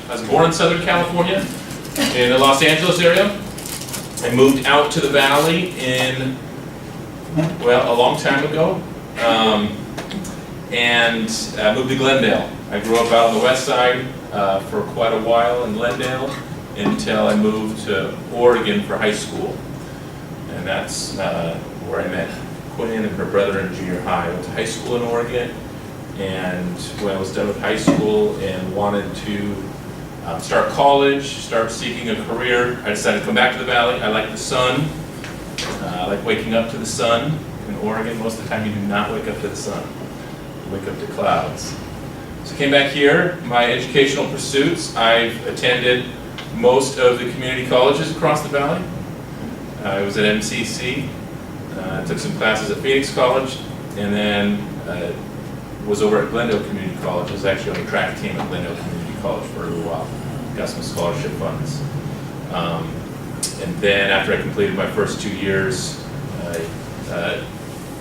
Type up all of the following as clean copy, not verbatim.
I was born in Southern California, in the Los Angeles area. I moved out to the Valley in, well, a long time ago, and moved to Glendale. I grew up out on the west side for quite a while in Glendale until I moved to Oregon for high school. And that's where I met Quinn and her brother in junior high. I went to high school in Oregon, and when I was done with high school and wanted to start college, start seeking a career, I decided to come back to the Valley. I like the sun. I like waking up to the sun. In Oregon, most of the time you do not wake up to the sun. You wake up to clouds. So I came back here. My educational pursuits, I've attended most of the community colleges across the Valley. I was at MCC, took some classes at Phoenix College, and then was over at Glendale Community College. I was actually on the track team at Glendale Community College for a little while. Got some scholarship funds. And then after I completed my first 2 years, I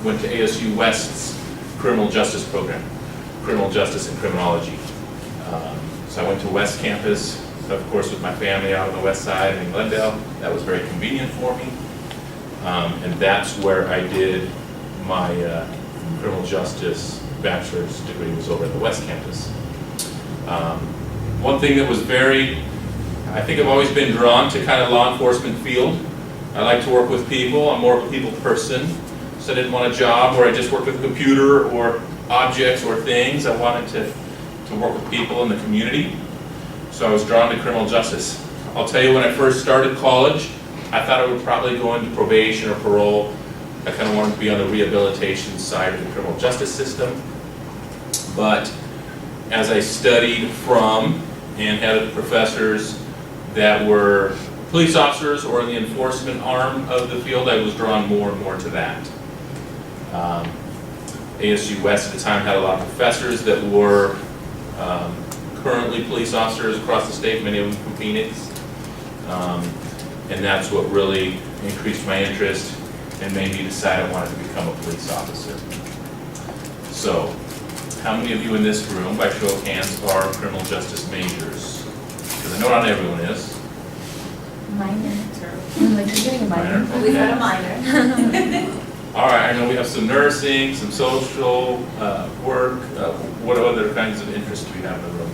went to ASU West's criminal justice program, criminal justice and criminology. So I went to West Campus, of course with my family out on the west side and in Glendale. That was very convenient for me. And that's where I did my criminal justice bachelor's degree, was over at the West Campus. One thing that was I think I've always been drawn to kind of law enforcement field. I like to work with people. I'm more of a people person. So I didn't want a job where I just worked with a computer or objects or things. I wanted to work with people in the community. So I was drawn to criminal justice. I'll tell you, when I first started college, I thought I would probably go into probation or parole. I kind of wanted to be on the rehabilitation side of the criminal justice system. But as I studied from and had professors that were police officers or in the enforcement arm of the field, I was drawn more and more to that. ASU West at the time had a lot of professors that were currently police officers across the state, many of them from Phoenix. And that's what really increased my interest and made me decide I wanted to become a police officer. So, how many of you in this room, by show of hands, are criminal justice majors? Because I know not everyone is. Minor. Like you're getting a minor. Minor, We've okay. had a minor. All right, I know we have some nursing, some social work. What other kinds of interests do we have in the room?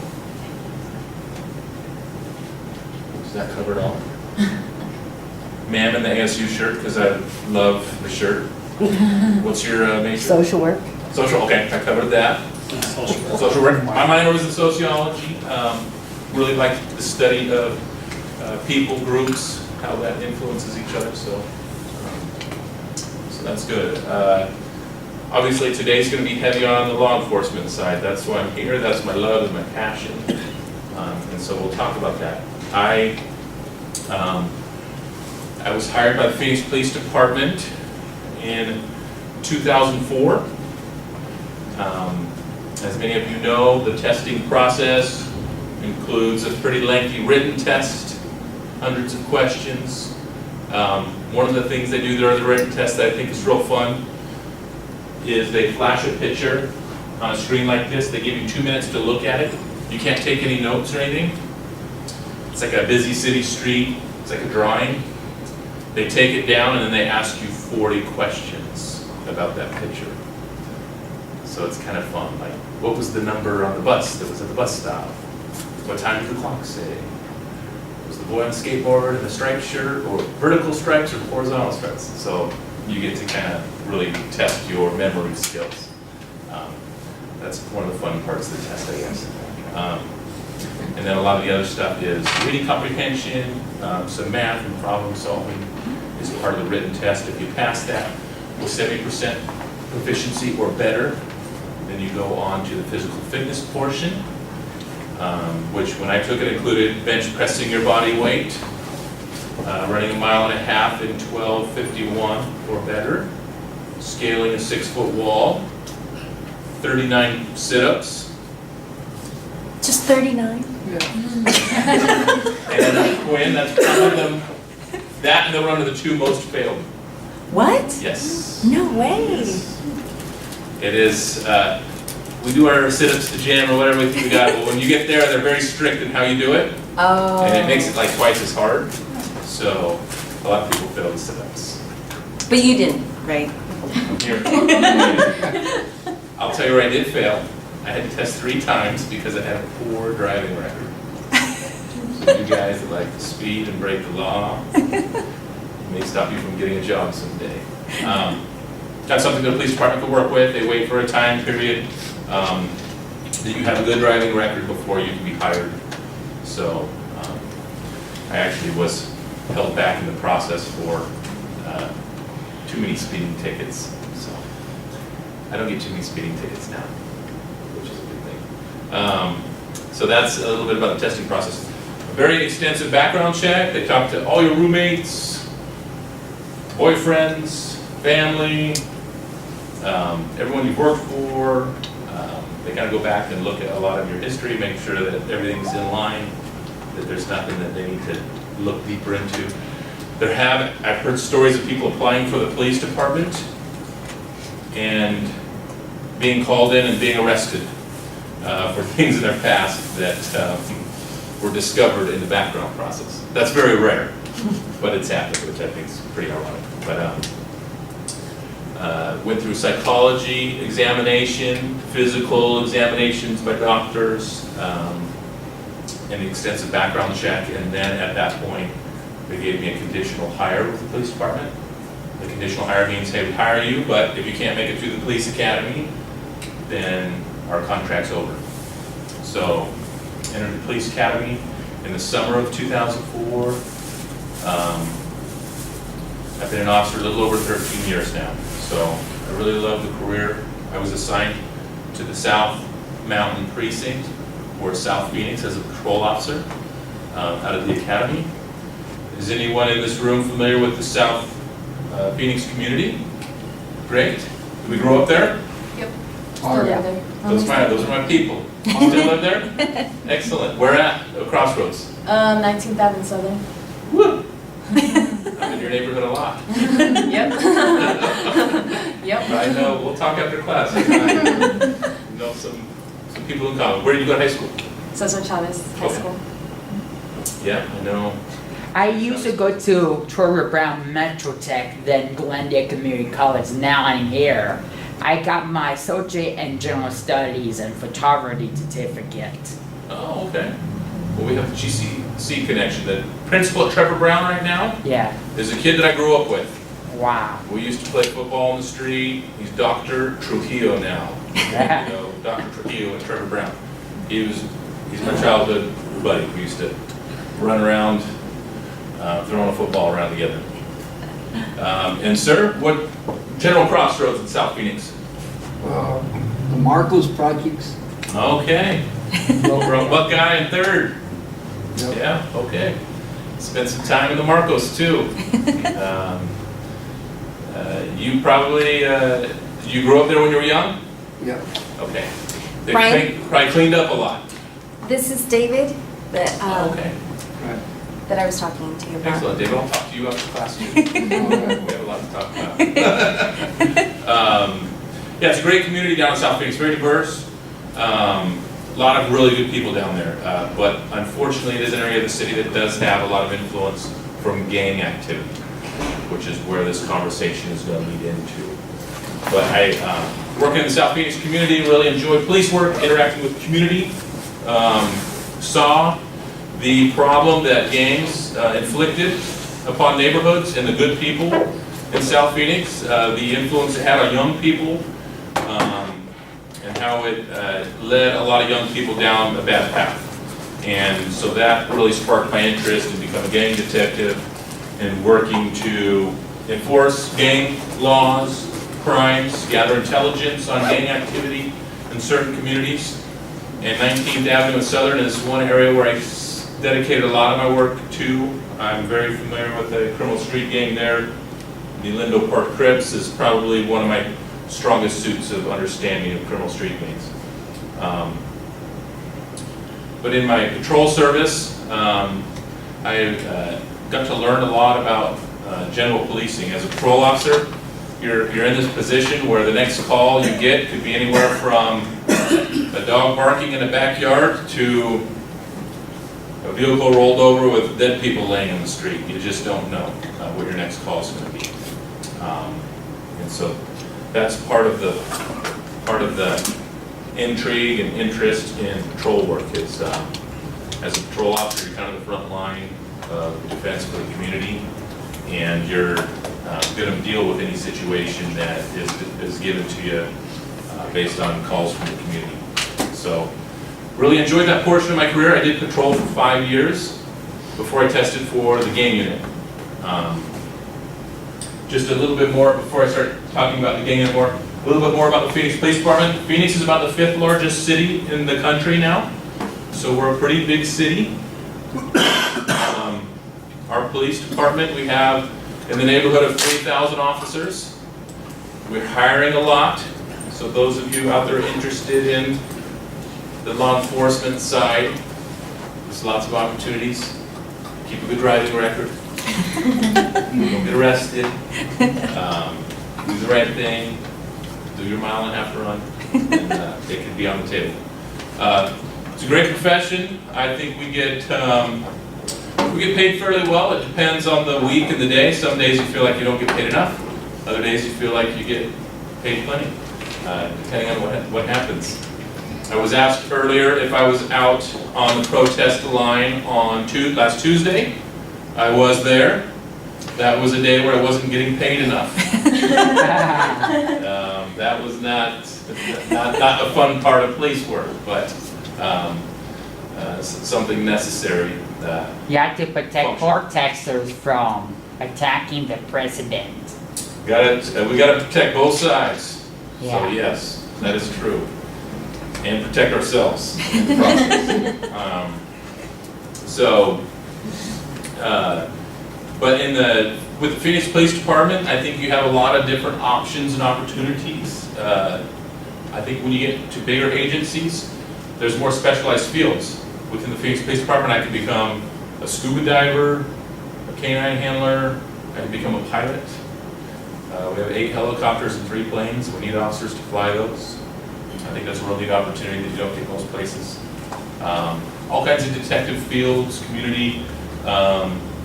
Does that cover it all? Ma'am in the ASU shirt, because I love the shirt. What's your major? Social work. Social, okay, I covered that. Social work. My minor was in sociology. Really liked the study of people groups, how that influences each other. So that's good. Obviously, today's going to be heavy on the law enforcement side. That's why I'm here. That's my love and my passion. And so we'll talk about that. I was hired by the Phoenix Police Department in 2004. As many of you know, the testing process includes a pretty lengthy written test, hundreds of questions. One of the things they do during the written test that I think is real fun is they flash a picture on a screen like this. They give you 2 minutes to look at it. You can't take any notes or anything. It's like a busy city street. It's like a drawing. They take it down and then they ask you 40 questions about that picture. So it's kind of fun. Like, what was the number on the bus that was at the bus stop? What time did the clock say? Was the boy on the skateboard in a striped shirt, or vertical stripes or horizontal stripes? So you get to kind of really test your memory skills. That's one of the fun parts of the test, I guess. And then a lot of the other stuff is reading comprehension, some math and problem solving is part of the written test. If you pass that with 70% proficiency or better, then you go on to the physical fitness portion, which when I took it included bench pressing your body weight, running a 1.5 miles in 12:51 or better, scaling a 6-foot wall, 39 sit-ups. Just 39? And Quinn, that's probably that and the run of the 2 most failed. What? Yes. No way. Yes. It is, we do our sit-ups to gym or whatever we got, but when you get there, they're very strict in how you do it, Oh. and it makes it like twice as hard. So a lot of people fail the sit-ups. But you didn't, right? Here. I'll tell you where I did fail. I had to test 3 times because I had a poor driving record. So you guys that like to speed and break the law may stop you from getting a job someday. That's something the police department can work with. They wait for a time period that you have a good driving record before you can be hired. So I actually was held back in the process for too many speeding tickets. So I don't get too many speeding tickets now, which is a good thing. So that's a little bit about the testing process. A very extensive background check. They talk to all your roommates, boyfriends, family, everyone you've worked for. They kind of go back and look at a lot of your history, make sure that everything's in line, that there's nothing that they need to look deeper into. I've heard stories of people applying for the police department and being called in and being arrested for things in their past that were discovered in the background process. That's very rare, but it's happened, which I think is pretty ironic. But went through psychology examination, physical examinations by doctors, and the extensive background check, and then at that point, they gave me a conditional hire with the police department. The conditional hire means, hey, we hire you, but if you can't make it through the police academy, then our contract's over. So, entered the police academy in the summer of 2004. I've been an officer a little over 13 years now. So I really love the career. I was assigned to the South Mountain Precinct, or South Phoenix, as a patrol officer out of the academy. Is anyone in this room familiar with the South Phoenix community? Great. Did we grow up there? Yep. Oh, Still yeah. live there. Those are my people. Still live there? Excellent. Where at? Crossroads. 19th Avenue Southern. Woo! I'm in your neighborhood a lot. Yep. Yep. I know. We'll talk after class. I know some people in common. Where did you go to high school? Cesar Chavez High Okay. School. Yeah, I know. I used to go to Troy Brown Metro Tech, then Glendale Community College. Now I'm here. I got my associate in general studies and photography certificate. Oh, okay. Well, we have the GCC connection. The principal at Trevor Brown right now Yeah. is a kid that I grew up with. Wow. We used to play football on the street. He's Dr. Trujillo now. You know, Dr. Trujillo and Trevor Brown. He's my childhood buddy. We used to run around, throwing a football around together. And sir, what General Crossroads in South Phoenix? The Marcos projects. Okay. From Buckeye and Third. Yep. Yeah, okay. Spent some time in the Marcos too. You probably, you grew up there when you were young? Yep. Okay. They Brian? probably cleaned up a lot. This is David that, Okay. Right. that I was talking to you about. Excellent, David. I'll talk to you after class too. All right. We have a lot to talk about. Yeah, it's a great community down in South Phoenix, very diverse. A lot of really good people down there. But unfortunately, it is an area of the city that does have a lot of influence from gang activity, which is where this conversation is going to lead into. But I, working in the South Phoenix community, really enjoyed police work, interacting with the community, saw the problem that gangs inflicted upon neighborhoods and the good people in South Phoenix, the influence it had on young people, and how it led a lot of young people down a bad path. And so that really sparked my interest in becoming a gang detective and working to enforce gang laws, crimes, gather intelligence on gang activity in certain communities. And 19th Avenue and Southern is one area where I dedicated a lot of my work to. I'm very familiar with the criminal street gang there. The Lindo Park Crips is probably one of my strongest suits of understanding of criminal street gangs. But in my patrol service, I got to learn a lot about general policing. As a patrol officer, you're in this position where the next call you get could be anywhere from a dog barking in the backyard to a vehicle rolled over with dead people laying in the street. You just don't know what your next call is going to be. And so that's part of the intrigue and interest in patrol work is as a patrol officer, you're kind of the front line of defense for the community, and you're going to deal with any situation that is given to you based on calls from the community. So really enjoyed that portion of my career. I did patrol for 5 years before I tested for the gang unit. Just a little bit more before I start talking about the gang unit more, a little bit more about the Phoenix Police Department. Phoenix is about the 5th largest city in the country now, so we're a pretty big city. Our police department, we have in the neighborhood of 3,000 officers. We're hiring a lot, so those of you out there interested in the law enforcement side, there's lots of opportunities. Keep a good driving record. Don't get arrested. Do the right thing. Do your mile-and-a-half run. And it can be on the table. It's a great profession. I think we get paid fairly well. It depends on the week and the day. Some days you feel like you don't get paid enough. Other days you feel like you get paid plenty, depending on what happens. I was asked earlier if I was out on the protest line on last Tuesday. I was there. That was a day where I wasn't getting paid enough. That was not a fun part of police work, but something necessary. You have to protect protesters from attacking the president. We got to protect both sides. So Yeah. yes, that is true, and protect ourselves in the process. But with the Phoenix Police Department, I think you have a lot of different options and opportunities. I think when you get to bigger agencies, there's more specialized fields. Within the Phoenix Police Department, I can become a scuba diver, a canine handler, I can become a pilot. We have 8 helicopters and 3 planes. We need officers to fly those. I think that's a real neat opportunity that you don't get most places. All kinds of detective fields, community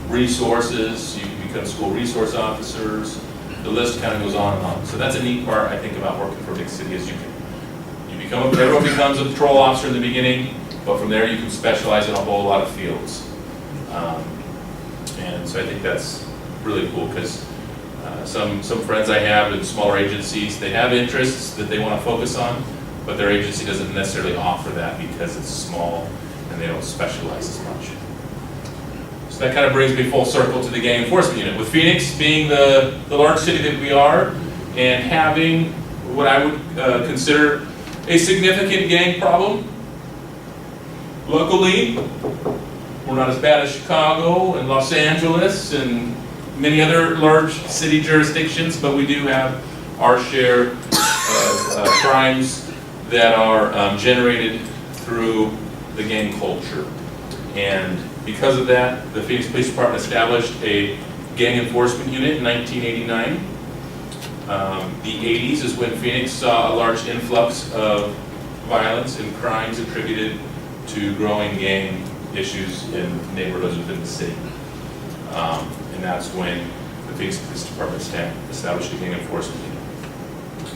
resources. You can become school resource officers. The list kind of goes on and on. So that's a neat part, I think, about working for a big city is everyone becomes a patrol officer in the beginning, but from there you can specialize in a whole lot of fields. And so I think that's really cool because some friends I have in smaller agencies, they have interests that they want to focus on, but their agency doesn't necessarily offer that because it's small and they don't specialize as much. So that kind of brings me full circle to the gang enforcement unit. With Phoenix being the large city that we are and having what I would consider a significant gang problem, luckily, we're not as bad as Chicago and Los Angeles and many other large city jurisdictions, but we do have our share of crimes that are generated through the gang culture. And because of that, the Phoenix Police Department established a gang enforcement unit in 1989. The 80s is when Phoenix saw a large influx of violence and crimes attributed to growing gang issues in neighborhoods within the city. And that's when the Phoenix Police Department established a gang enforcement unit.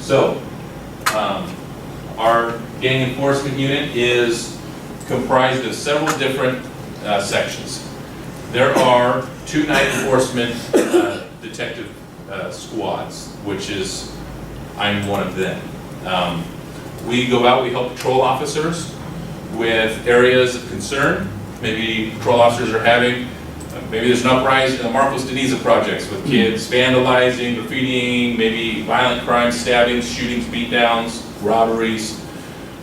So, our gang enforcement unit is comprised of several different sections. There are 2 night enforcement detective squads, which is, I'm one of them. We go out, we help patrol officers with areas of concern. Maybe patrol officers are having, maybe there's an uprising in the Marcos Deniza projects with kids vandalizing, graffitiing, maybe violent crimes, stabbings, shootings, beatdowns, robberies.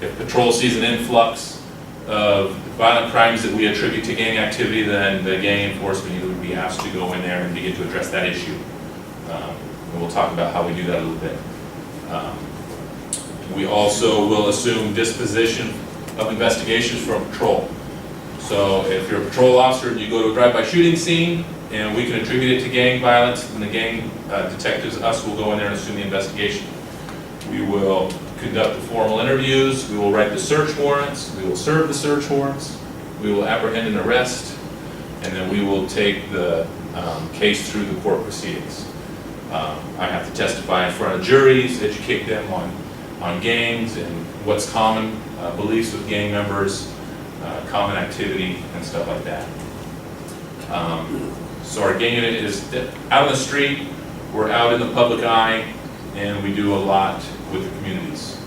If patrol sees an influx of violent crimes that we attribute to gang activity, then the gang enforcement unit would be asked to go in there and begin to address that issue. And we'll talk about how we do that a little bit. We also will assume disposition of investigations from patrol. So if you're a patrol officer and you go to a drive-by shooting scene, and we can attribute it to gang violence, and the gang detectives, us, will go in there and assume the investigation. We will conduct the formal interviews, we will write the search warrants, we will serve the search warrants, we will apprehend and arrest, and then we will take the case through the court proceedings. I have to testify in front of juries, educate them on gangs and what's common beliefs with gang members, common activity, and stuff like that. So our gang unit is out on the street, we're out in the public eye, and we do a lot with the communities.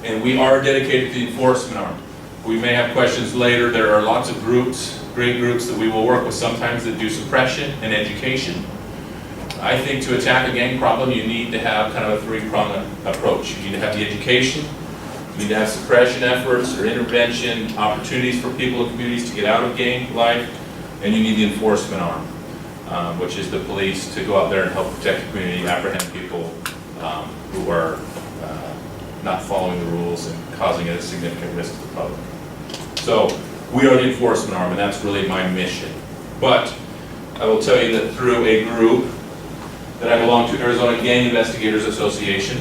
And we are dedicated to the enforcement arm. We may have questions later. There are lots of groups, great groups that we will work with sometimes that do suppression and education. I think to attack a gang problem, you need to have kind of a three-pronged approach. You need to have the education, you need to have suppression efforts or intervention, opportunities for people in communities to get out of gang life, and you need the enforcement arm, which is the police, to go out there and help protect the community, apprehend people who are not following the rules and causing a significant risk to the public. So we are the enforcement arm, and that's really my mission. But I will tell you that through a group that I belong to, Arizona Gang Investigators Association.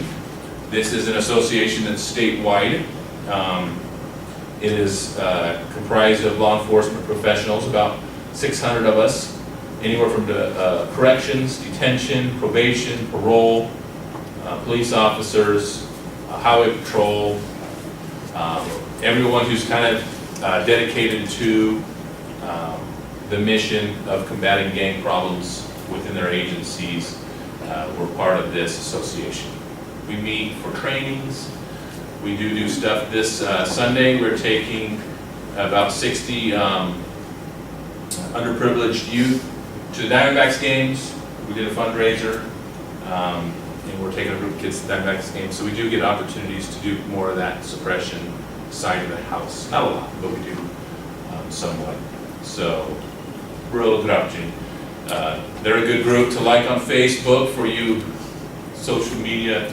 This is an association that's statewide. It is comprised of law enforcement professionals, about 600 of us, anywhere from corrections, detention, probation, parole, police officers, highway patrol, everyone who's kind of dedicated to the mission of combating gang problems within their agencies. We're part of this association. We meet for trainings. We do stuff. This Sunday, we're taking about 60 underprivileged youth to the Diamondbacks games. We did a fundraiser, and we're taking a group of kids to the Diamondbacks games. So we do get opportunities to do more of that suppression side of the house. Not a lot, but we do somewhat. So, real good opportunity. They're a good group to like on Facebook for you social media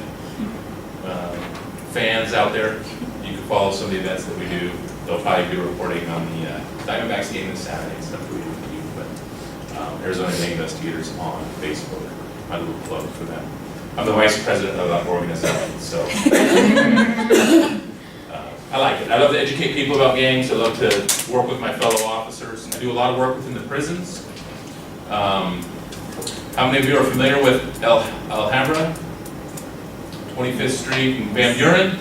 fans out there. You can follow some of the events that we do. They'll probably be reporting on the Diamondbacks game this Saturday and stuff that we do with you. But Arizona Gang Investigators on Facebook. My little plug for them. I'm the vice president of that organization, so I like it. I love to educate people about gangs. I love to work with my fellow officers. I do a lot of work within the prisons. How many of you are familiar with Alhambra, 25th Street in Van Buren?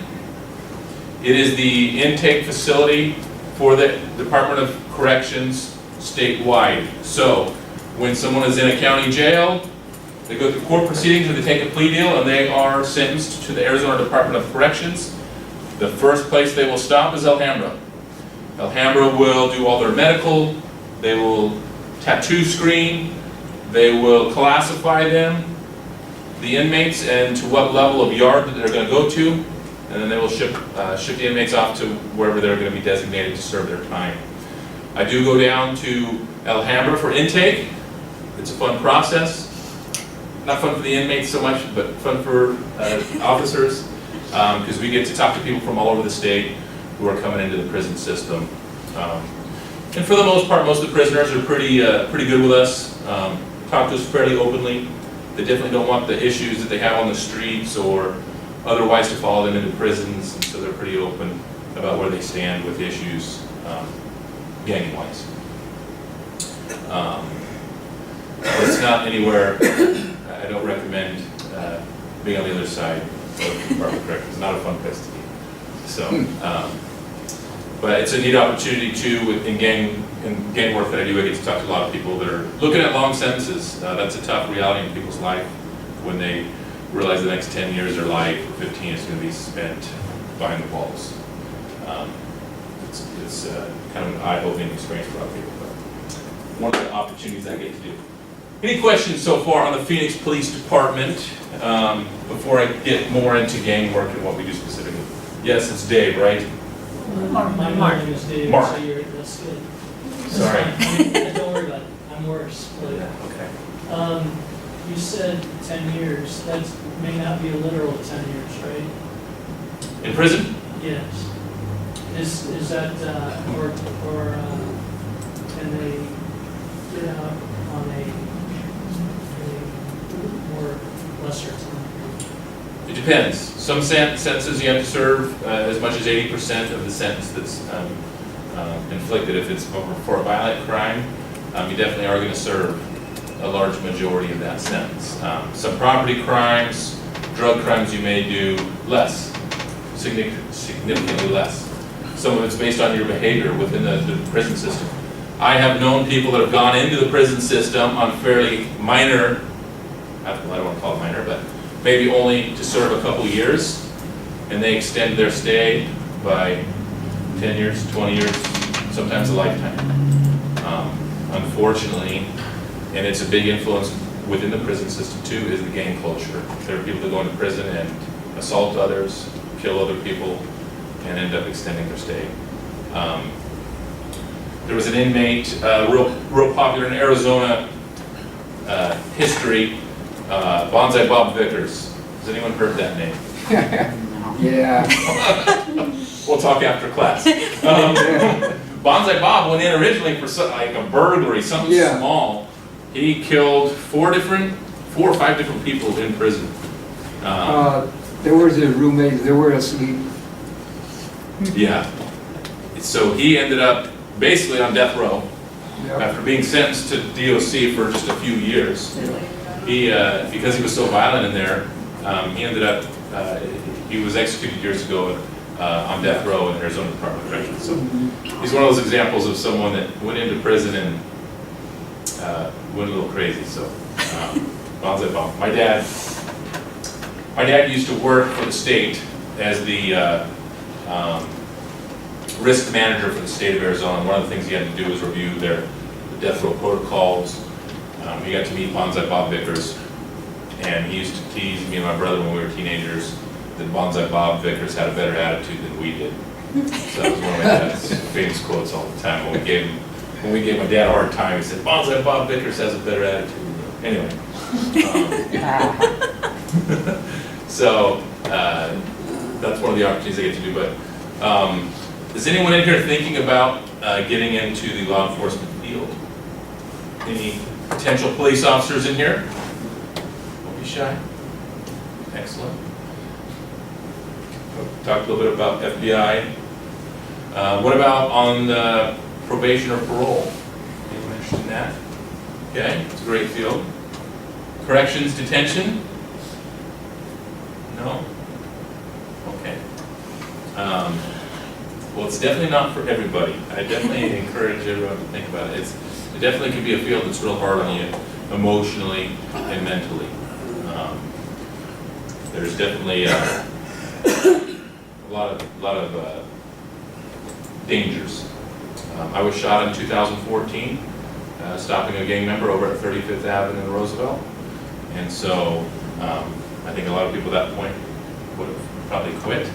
It is the intake facility for the Department of Corrections statewide. So when someone is in a county jail, they go through court proceedings or they take a plea deal and they are sentenced to the Arizona Department of Corrections. The first place they will stop is Alhambra. Alhambra will do all their medical, they will tattoo screen, they will classify them, the inmates, and to what level of yard that they're going to go to, and then they will ship the inmates off to wherever they're going to be designated to serve their time. I do go down to Alhambra for intake. It's a fun process. Not fun for the inmates so much, but fun for officers, because we get to talk to people from all over the state who are coming into the prison system. And for the most part, most of the prisoners are pretty good with us, talk to us fairly openly. They definitely don't want the issues that they have on the streets or otherwise to follow them into prisons, and so they're pretty open about where they stand with issues gang-wise. It's not anywhere, I don't recommend being on the other side of the Department of Corrections. It's not a fun place to be. So, but it's a neat opportunity too in gang work that I do. I get to talk to a lot of people that are looking at long sentences. That's a tough reality in people's life when they realize the next 10 years of their life, or 15, is going to be spent behind the walls. It's kind of an eye-opening experience for a lot of people, but one of the opportunities I get to do. Any questions so far on the Phoenix Police Department before I get more into gang work and what we do specifically? Yes, it's Dave, right? My name is Dave, Mark. so that's good. Sorry. Don't worry about it, I'm worse. But, Okay. you said 10 years, that may not be a literal 10 years, right? In prison? Yes. Is that, or can they get out on a more lesser time? It depends. Some sentences you have to serve as much as 80% of the sentence that's inflicted. If it's for a violent crime, you definitely are going to serve a large majority of that sentence. Some property crimes, drug crimes, you may do less, significantly less. Some of it's based on your behavior within the prison system. I have known people that have gone into the prison system on fairly minor, I don't want to call it minor, but maybe only to serve a couple years, and they extend their stay by 10 years, 20 years, sometimes a lifetime. Unfortunately, and it's a big influence within the prison system too, is the gang culture. There are people that go into prison and assault others, kill other people, and end up extending their stay. There was an inmate, real popular in Arizona history, Bonsai Bob Vickers. Has anyone heard that name? Yeah. We'll talk after class. Bonsai Bob went in originally for like a burglary, something Yeah. small. He killed 4 or 5 different people in prison. There was his roommates, they were asleep. Yeah. So he ended up basically on death row Yeah. after being sentenced to DOC for just a few years. He, because he was so violent in there, he ended up, he was executed years ago on death row in Arizona Department of Corrections. So he's one of those examples of someone that went into prison and went a little crazy. So, Bonsai Bob. My dad used to work for the state as the risk manager for the state of Arizona. One of the things he had to do was review their death row protocols. He got to meet Bonsai Bob Vickers, and he used to tease me and my brother when we were teenagers that Bonsai Bob Vickers had a better attitude than we did. So that was one of my dad's famous quotes all the time. When we gave my dad a hard time, he said, Bonsai Bob Vickers has a better attitude. Anyway. So that's one of the opportunities I get to do. But is anyone in here thinking about getting into the law enforcement field? Any potential police officers in here? Don't be shy. Excellent. Talked a little bit about FBI. What about on probation or parole? Anyone interested in that? Okay, it's a great field. Corrections, detention? No? Okay. Well, it's definitely not for everybody. I definitely encourage everyone to think about it. It definitely can be a field that's real hard on you, emotionally and mentally. There's definitely a lot of dangers. I was shot in 2014, stopping a gang member over at 35th Avenue in Roosevelt, and so I think a lot of people at that point would have probably quit,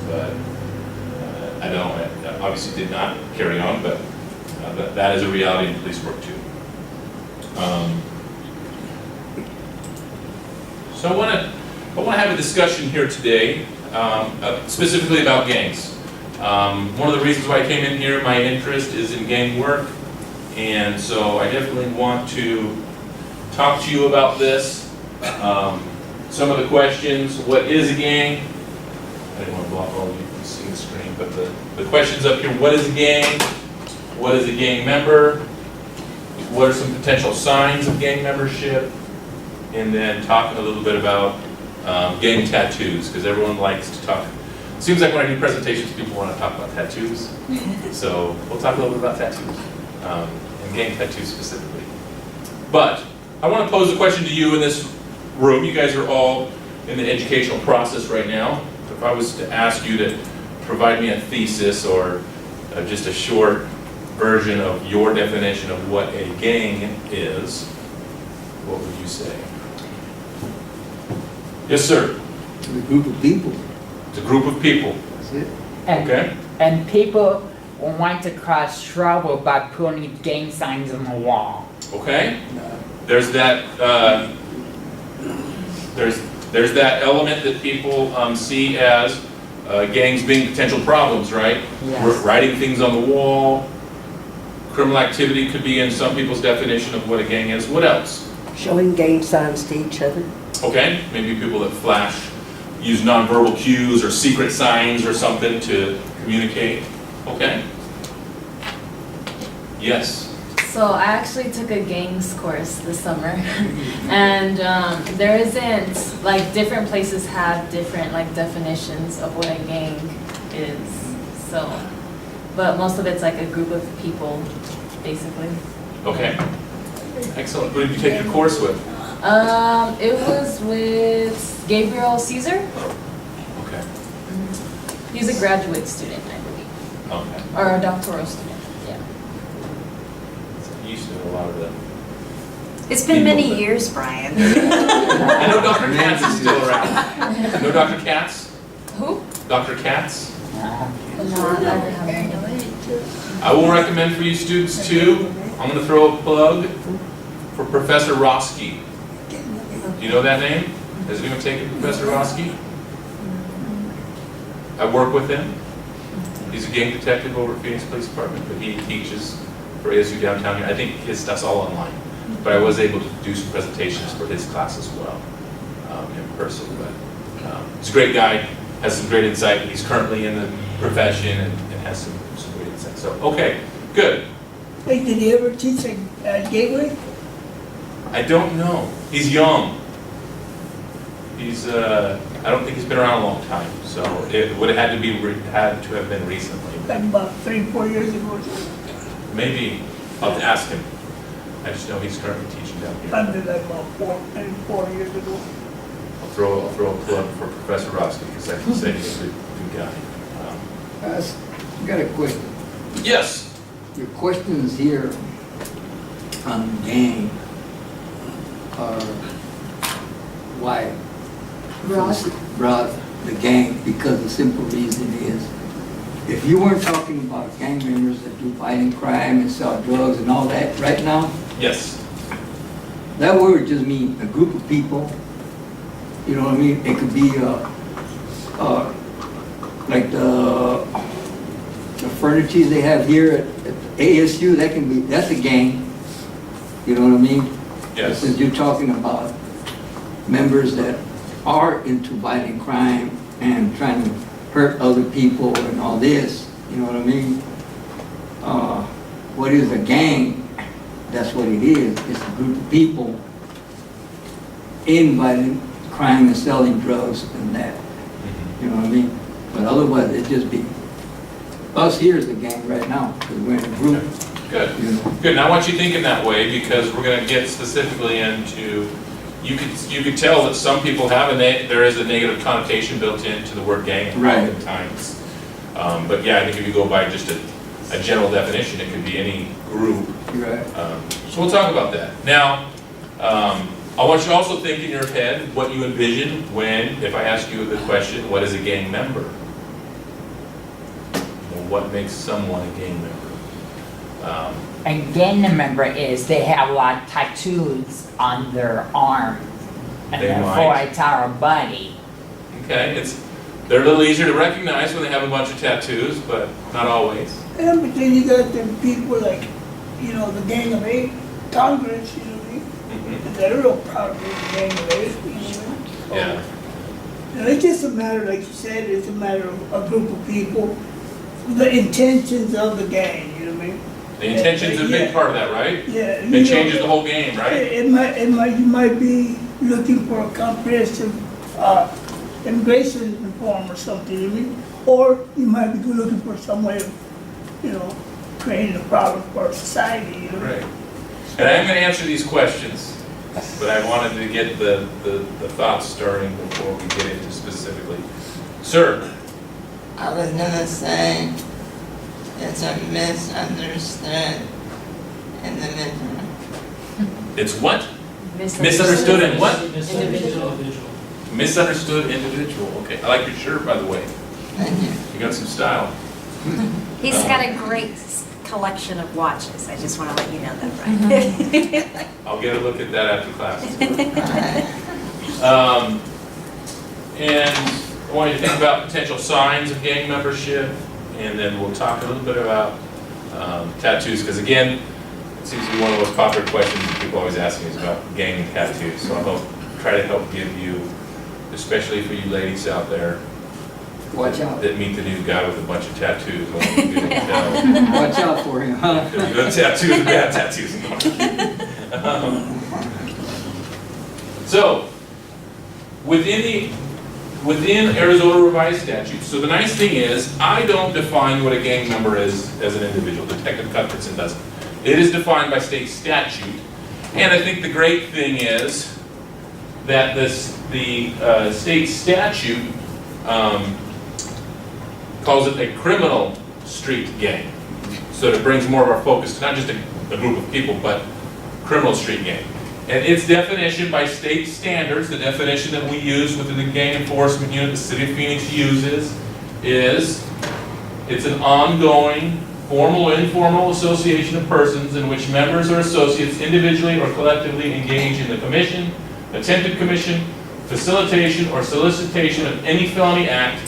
but I obviously did not carry on, but that is a reality in police work too. So I want to have a discussion here today, specifically about gangs. One of the reasons why I came in here, my interest is in gang work, and so I definitely want to talk to you about this. Some of the questions: what is a gang? I didn't want to block all of you from seeing the screen, but the questions up here: what is a gang? What is a gang member? What are some potential signs of gang membership? And then talking a little bit about gang tattoos, because everyone likes to talk. It seems like when I do presentations, people want to talk about tattoos. So we'll talk a little bit about tattoos, and gang tattoos specifically. But I want to pose a question to you in this room. You guys are all in the educational process right now. If I was to ask you to provide me a thesis or just a short version of your definition of what a gang is, what would you say? Yes, sir. A group of people. It's a group of people. That's it. Okay. And people want to cause trouble by putting gang signs on the wall. Okay. There's that. There's that element that people see as gangs being potential problems, right? Yes. Writing things on the wall. Criminal activity could be in some people's definition of what a gang is. What else? Showing gang signs to each other. Okay, maybe people that flash, use nonverbal cues or secret signs or something to communicate. Okay. Yes. So I actually took a gangs course this summer, and there isn't, like, different places have different, like, definitions of what a gang is. So, but most of it's like a group of people, basically. Okay. Excellent. Who did you take your course with? It was with Gabriel Caesar. Okay. He's a graduate student, I believe, Okay. or a doctoral student. Yeah. So you used to know a lot of them. It's been many years, Brian. I know Dr. Katz is still around. Know Dr. Katz? Who? Dr. Katz? No, I haven't. I will recommend for you students too, I'm going to throw a plug for Professor Roski. Do you know that name? Has anyone taken Professor Roski? I work with him. He's a gang detective over at Phoenix Police Department, but he teaches for ASU downtown here. I think his stuff's all online, but I was able to do some presentations for his class as well, in person. But he's a great guy, has some great insight. He's currently in the profession and has some great insight. So, okay, good. Hey, did he ever teach at Gateway? I don't know. He's young. He's, I don't think he's been around a long time, so it would have had to have been recently. Like about 3-4 years ago or something? Maybe. I'll have to ask him. I just know he's currently teaching down here. Probably like about 4 years ago. I'll throw a plug for Professor Roski because I can say he's a good guy. I got a question. Yes. Your questions here on gang are why? Broad, the gang, because the simple reason is, if you weren't talking about gang members that do violent crime and sell drugs and all that right now, Yes. that word just means a group of people. You know what I mean? It could be like the furniture they have here at ASU. That's a gang. You know what I mean? Yes. Since you're talking about members that are into violent crime and trying to hurt other people and all this, you know what I mean? What is a gang? That's what it is. It's a group of people in violent crime and selling drugs and that. You know what I mean? But otherwise, it just be us here is a gang right now because we're in a group. Good. You know. Good. Now I want you thinking that way because we're going to get specifically into. You could tell that some people have there is a negative connotation built into the word gang Right. oftentimes. But yeah, I think if you go by just a general definition, it could be any group. Right. So we'll talk about that. Now, I want you to also think in your head what you envision if I ask you the question, what is a gang member? Well, what makes someone a gang member? A gang member is they have a lot of tattoos on their arm and They their might. full entire body. Okay, they're a little easier to recognize when they have a bunch of tattoos, but not always. Yeah, but then you got them people like, you know, the Gang of Eight, Congress, you know what I mean? Mhm. And they're real proud of being the Gang of Eight, you know what I mean? So, Yeah. And it's just a matter, like you said, it's a matter of a group of people, the intentions of the gang, you know what I mean? The intention's a big Yeah. part of that, right? Yeah. It changes the whole game, right? You might be looking for a comprehensive immigration reform or something, you know what I mean? Or you might be looking for some way of, you know, creating a problem for society, you know? Right. And I'm going to answer these questions, but I wanted to get the thoughts starting before we get into specifically. Sir, I was gonna say it's a misunderstood individual. it's what? Misunderstood and what? Individual. Misunderstood individual. Okay, I like your shirt, by the way. Thank you. You got some style. He's got a great collection of watches. I just want to let you know that, Brian. I'll get a look at that after class. Alright. And I want you to think about potential signs of gang membership, and then we'll talk a little bit about tattoos, because again, it seems to be one of the most popular questions that people always ask me is about gang and tattoos. So I'll try to help give you, especially for you ladies out there Watch out. that meet the new guy with a bunch of tattoos. I want you to tell. Watch out for him, huh? There's good tattoos and bad tattoos. So, within Arizona revised statutes, so the nice thing is, I don't define what a gang member is as an individual. Detective Cuthbertson doesn't. It is defined by state statute. And I think the great thing is that the state statute calls it a criminal street gang. So it brings more of our focus to not just a group of people, but criminal street gang. And its definition by state standards, the definition that we use within the gang enforcement unit the City of Phoenix uses, is it's an ongoing, formal or informal association of persons in which members or associates individually or collectively engage in the commission, attempted commission, facilitation, or solicitation of any felony act,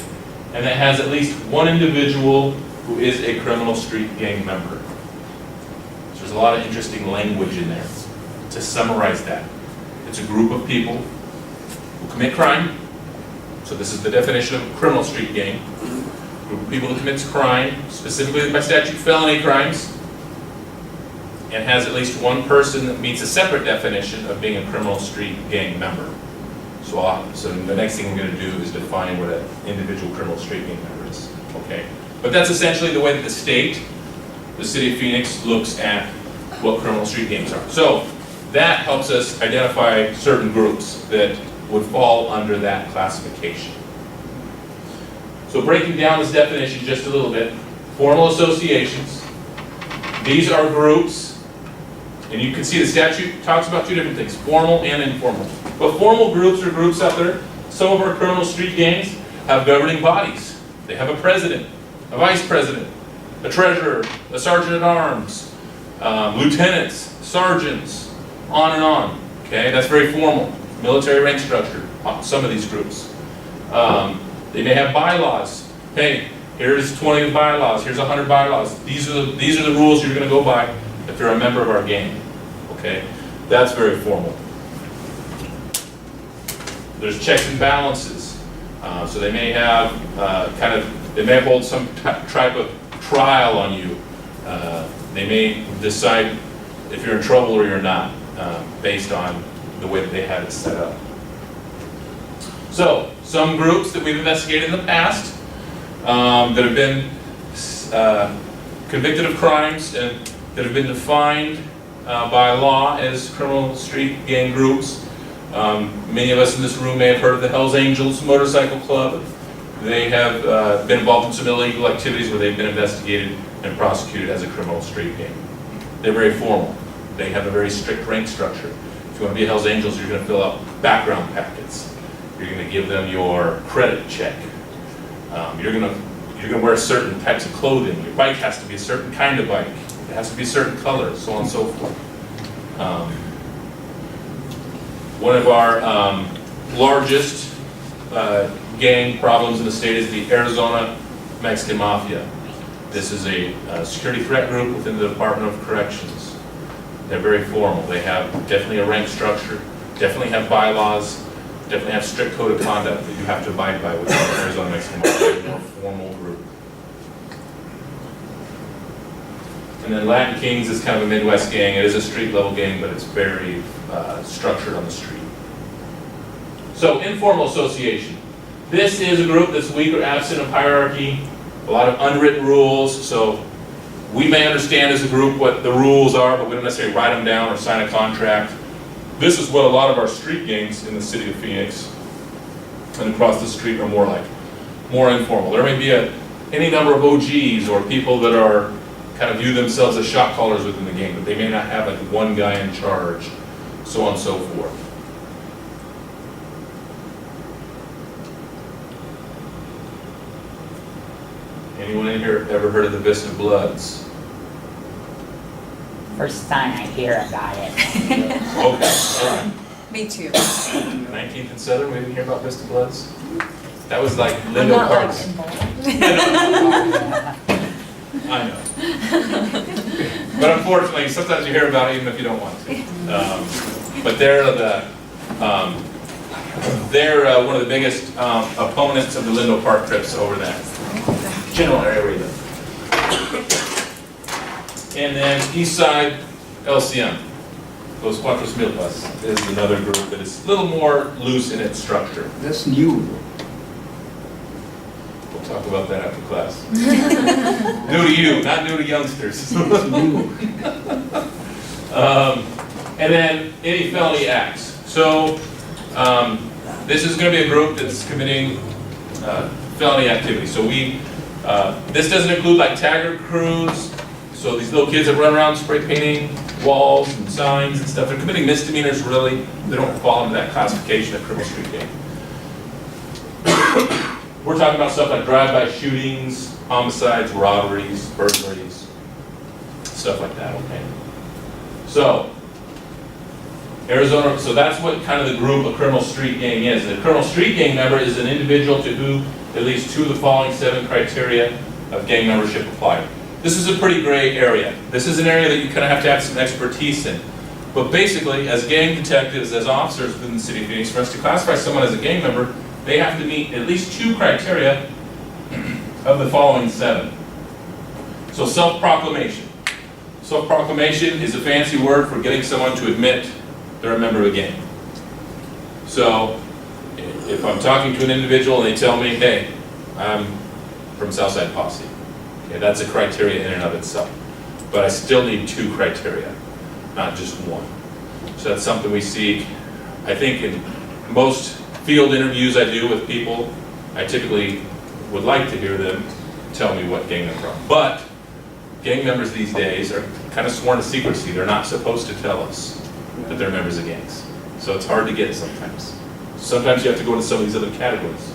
and that has at least one individual who is a criminal street gang member. So there's a lot of interesting language in there. To summarize that, it's a group of people who commit crime. So this is the definition of a criminal street gang. A group of people who commits crime, specifically by statute felony crimes, and has at least one person that meets a separate definition of being a criminal street gang member. So the next thing we're going to do is define what an individual criminal street gang member is. Okay, but that's essentially the way that the state, the City of Phoenix, looks at what criminal street gangs are. So that helps us identify certain groups that would fall under that classification. So breaking down this definition just a little bit, formal associations, these are groups, and you can see the statute talks about two different things, formal and informal. But formal groups are groups out there. Some of our criminal street gangs have governing bodies. They have a president, a vice president, a treasurer, a sergeant at arms, lieutenants, sergeants, on and on. Okay, that's very formal. Military rank structure, some of these groups. They may have bylaws. Hey, here's 20 bylaws, here's 100 bylaws. These are the rules you're going to go by if you're a member of our gang. Okay, that's very formal. There's checks and balances. So they may have they may hold some type of trial on you. They may decide if you're in trouble or you're not, based on the way that they had it set up. So, some groups that we've investigated in the past that have been convicted of crimes and that have been defined by law as criminal street gang groups. Many of us in this room may have heard of the Hells Angels Motorcycle Club. They have been involved in some illegal activities where they've been investigated and prosecuted as a criminal street gang. They're very formal. They have a very strict rank structure. If you want to be a Hells Angels, you're going to fill out background packets. You're going to give them your credit check. You're going to wear certain types of clothing. Your bike has to be a certain kind of bike. It has to be a certain color, so on and so forth. One of our largest gang problems in the state is the Arizona Mexican Mafia. This is a security threat group within the Department of Corrections. They're very formal. They have definitely a rank structure, definitely have bylaws, definitely have strict code of conduct that you have to abide by within the Arizona Mexican Mafia, a more formal group. And then Latin Kings is kind of a Midwest gang. It is a street level gang, but it's very structured on the street. So informal association. This is a group that's weak or absent of hierarchy, a lot of unwritten rules. So we may understand as a group what the rules are, but we don't necessarily write them down or sign a contract. This is what a lot of our street gangs in the city of Phoenix and across the street are more like, more informal. There may be any number of OGs or people that are kind of view themselves as shot callers within the gang, but they may not have like one guy in charge, so on and so forth. Anyone in here ever heard of the Vista Bloods? First time I hear about it. Okay, all right. Me too. 19th and Southern, we didn't hear about Vista Bloods? That was like I'm Lindo not like Park's. involved. I know. But unfortunately, sometimes you hear about it even if you don't want to. But they're one of the biggest opponents of the Lindo Park trips over that general area where you live. And then East Side LCM, Los Cuatros Milpas, is another group that is a little more loose in its structure. That's new. We'll talk about that after class. New to you, not new to youngsters. It's new. And then any felony acts. So this is going to be a group that's committing felony activity. So this doesn't include like tagger crews. So these little kids that run around spray painting walls and signs and stuff, they're committing misdemeanors really. They don't fall into that classification of criminal street gang. We're talking about stuff like drive-by shootings, homicides, robberies, burglaries, stuff like that, okay? So, Arizona, so that's what kind of the group a criminal street gang is. And a criminal street gang member is an individual to whom at least 2 of the following 7 criteria of gang membership apply. This is a pretty gray area. This is an area that you kind of have to have some expertise in. But basically, as gang detectives, as officers within the city of Phoenix, for us to classify someone as a gang member, they have to meet at least 2 criteria of the following 7. So self-proclamation. Self-proclamation is a fancy word for getting someone to admit they're a member of a gang. So if I'm talking to an individual and they tell me, hey, I'm from Southside Posse, okay, that's a criteria in and of itself. But I still need 2 criteria, not just 1. So that's something we seek. I think in most field interviews I do with people, I typically would like to hear them tell me what gang they're from. But gang members these days are kind of sworn to secrecy. They're not supposed to tell us that they're members of gangs. So it's hard to get sometimes. Sometimes you have to go into some of these other categories.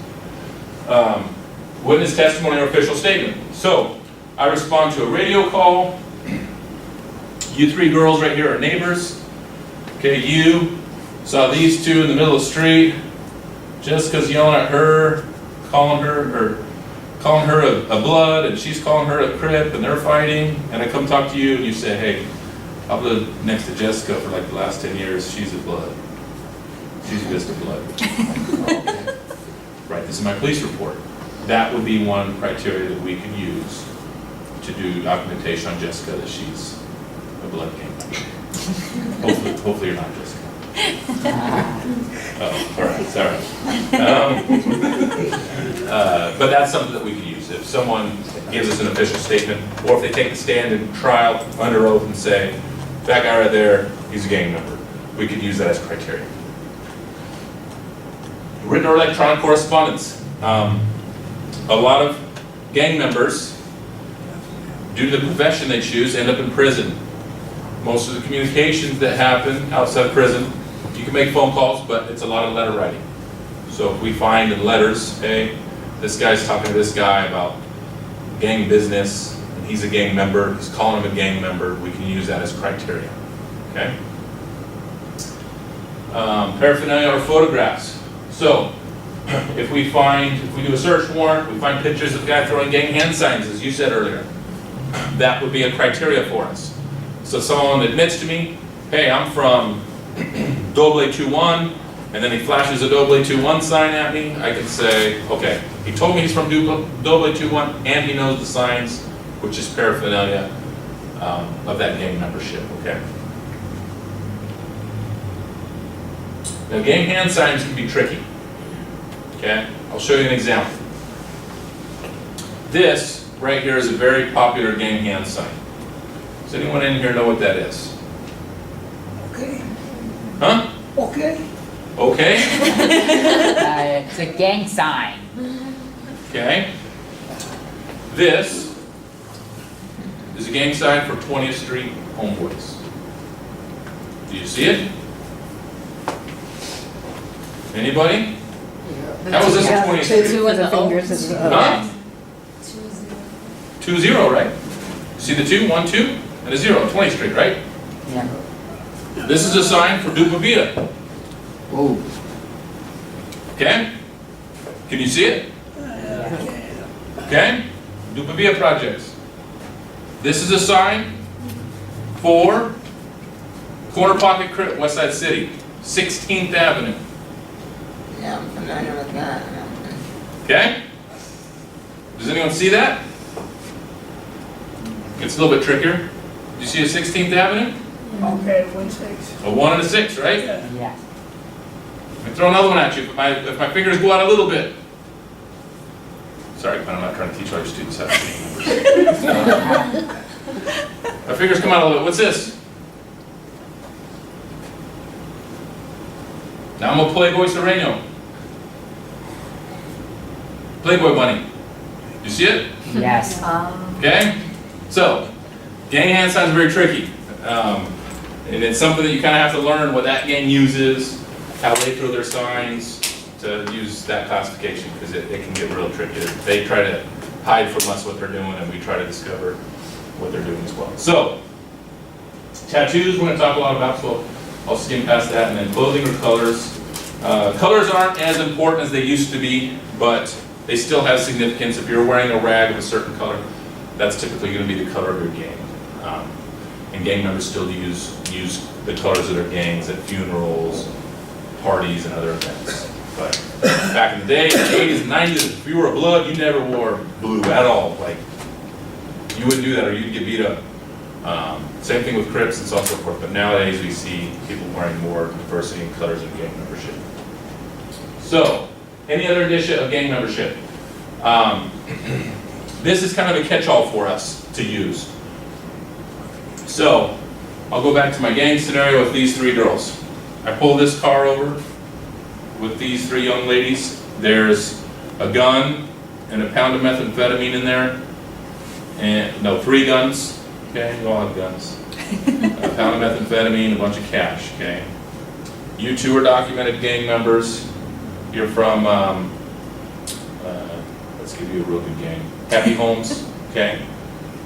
Witness testimony or official statement. So I respond to a radio call. You 3 girls right here are neighbors. Okay, you saw these 2 in the middle of the street. Jessica's yelling at her, calling her a blood, and she's calling her a crip, and they're fighting. And I come talk to you, and you say, hey, I've lived next to Jessica for like the last 10 years. She's a blood. She's just a blood. Okay. Right, this is my police report. That would be one criteria that we could use to do documentation on Jessica that she's a blood gang member. Hopefully you're not Jessica. Oh, all right, sorry. But that's something that we can use. If someone gives us an official statement, or if they take a stand in trial under oath and say, that guy right there, he's a gang member, we could use that as criteria. Written or electronic correspondence. A lot of gang members, due to the profession they choose, end up in prison. Most of the communications that happen outside of prison, you can make phone calls, but it's a lot of letter writing. So if we find in letters, hey, this guy's talking to this guy about gang business, and he's a gang member, he's calling him a gang member, we can use that as criteria, okay? Paraphernalia or photographs. So, if we do a search warrant, we find pictures of the guy throwing gang hand signs, as you said earlier, that would be a criteria for us. So someone admits to me, hey, I'm from Doble 21, and then he flashes a Doble 21 sign at me, I can say, okay, he told me he's from Doble 21, and he knows the signs, which is paraphernalia of that gang membership, okay? Now, gang hand signs can be tricky, okay? I'll show you an example. This right here is a very popular gang hand sign. Does anyone in here know what that is? Okay, Huh? okay. Okay? It's a gang sign. Okay. This is a gang sign for 20th Street Homeboys. Do you see it? Anybody? How was this at 20th Street? Two and the fingers and the Huh? 2-0, right? See the 2, 1, 2, and a 0, 20th Street, right? Yeah. This is a sign for Dupa Vida. Oh, Okay? Can you see it? Okay? Dupavia projects. This is a sign for Corner Pocket Crip, West Side City, 16th Avenue. Yeah, I'm familiar with that. Okay? Does anyone see that? It's a little bit trickier. Do you see a 16th Avenue? Okay, 1-6. A 1 and a 6, right? Yeah. Yeah. Let me throw another one at you if my fingers go out a little bit. Sorry, I'm not trying to teach all your students how to see numbers. My fingers come out a little bit. What's this? Now I'm a Playboy Sereno. Playboy bunny. You see it? Yes. Okay? So, gang hand signs are very tricky. And it's something that you kind of have to learn what that gang uses, how they throw their signs, to use that classification, because it can get real tricky. They try to hide from us what they're doing, and we try to discover what they're doing as well. So, tattoos we're going to talk a lot about, so I'll skim past that, and then clothing or colors. Colors aren't as important as they used to be, but they still have significance. If you're wearing a rag of a certain color, that's typically going to be the color of your gang. And gang members still use the colors of their gangs at funerals, parties, and other events. But back in the day, in the 80s and 90s, if you were a blood, you never wore blue at all. Like, you wouldn't do that or you'd get beat up. Same thing with Crips and so on and so forth. But nowadays we see people wearing more diversity in colors of gang membership. So, any other indicia of gang membership? This is kind of a catch-all for us to use. So, I'll go back to my gang scenario with these 3 girls. I pull this car over with these 3 young ladies. There's a gun and a pound of methamphetamine in there. And, no, 3 guns. Okay, you all have guns. A pound of methamphetamine, a bunch of cash, okay? You 2 are documented gang members. You're from, let's give you a real good gang. Happy Homes, okay?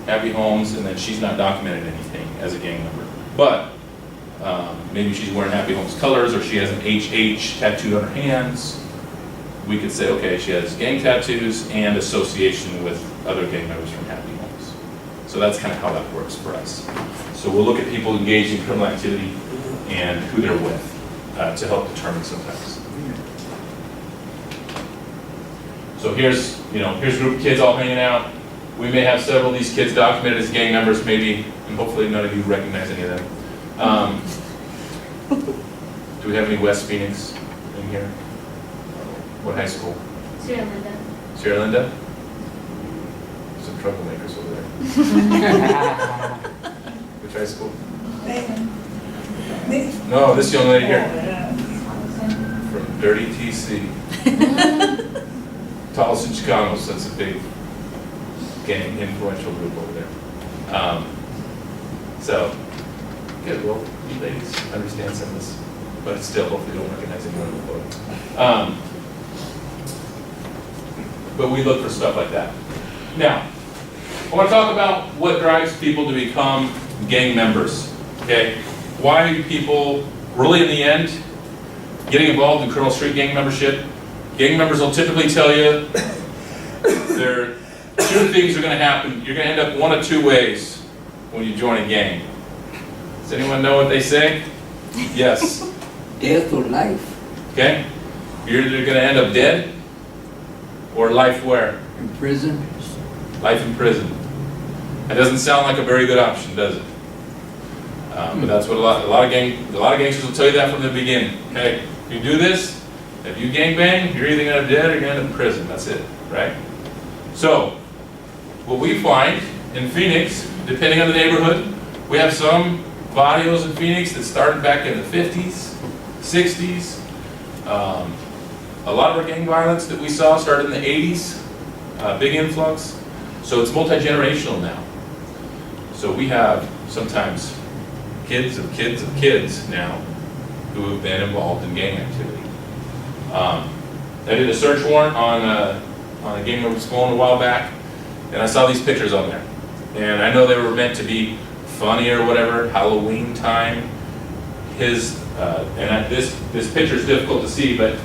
Happy Homes, and then she's not documented anything as a gang member. But maybe she's wearing Happy Homes colors, or she has an HH tattooed on her hands. We could say, okay, she has gang tattoos and association with other gang members from Happy Homes. So that's kind of how that works for us. So we'll look at people engaged in criminal activity and who they're with to help determine sometimes. So here's a group of kids all hanging out. We may have several of these kids documented as gang members, maybe, and hopefully none of you recognize any of them. Do we have any West Phoenix in here? What high school? Sierra Linda. Sierra Linda? Some troublemakers over there. Which high school? No, this young lady here. From Dirty TC. Tallest in Chicago, so that's a big gang, influential group over there. So, good, well, you ladies understand some of this, but still, hopefully you don't recognize anyone in the photo. But we look for stuff like that. Now, I want to talk about what drives people to become gang members, okay? Why do people, really in the end, getting involved in criminal street gang membership? Gang members will typically tell you there are 2 things are going to happen. You're going to end up 1 of 2 ways when you join a gang. Does anyone know what they say? Yes. Death or life Okay? You're either going to end up dead or life where? in prison. Life in prison. That doesn't sound like a very good option, does it? But that's what a lot of gangsters will tell you that from the beginning. Okay, if you do this, if you gangbang, you're either gonna be dead or you're gonna end up in prison. That's it, right? So, what we find in Phoenix, depending on the neighborhood, we have some barrios in Phoenix that started back in the 50s, 60s. A lot of our gang violence that we saw started in the 80s, big influx. So it's multi-generational now. So we have sometimes kids of kids of kids now who have been involved in gang activity. I did a search warrant on a gang member's phone a while back, and I saw these pictures on there. And I know they were meant to be funny or whatever, Halloween time. This picture is difficult to see, but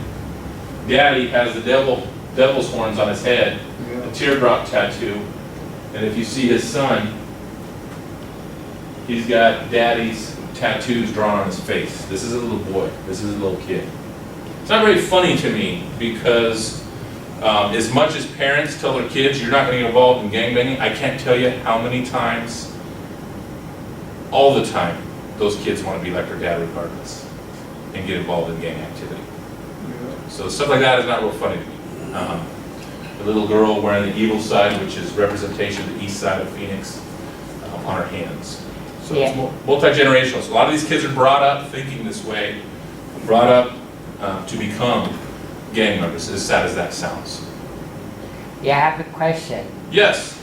Daddy has the devil devil's horns on his head, a teardrop tattoo, and if you see his son, he's got daddy's tattoos drawn on his face. This is a little boy. This is a little kid. It's not very funny to me because as much as parents tell their kids you're not going to get involved in gangbanging, I can't tell you how many times, all the time, those kids want to be like their dad regardless and get involved in gang activity. So stuff like that is not real funny to me. The little girl wearing the evil side, which is representation of the east side of Phoenix, on her hands. So it's multi-generational. So a lot of these kids are brought up thinking this way, brought up to become gang members, as sad as that sounds. Yeah, I have a question. Yes.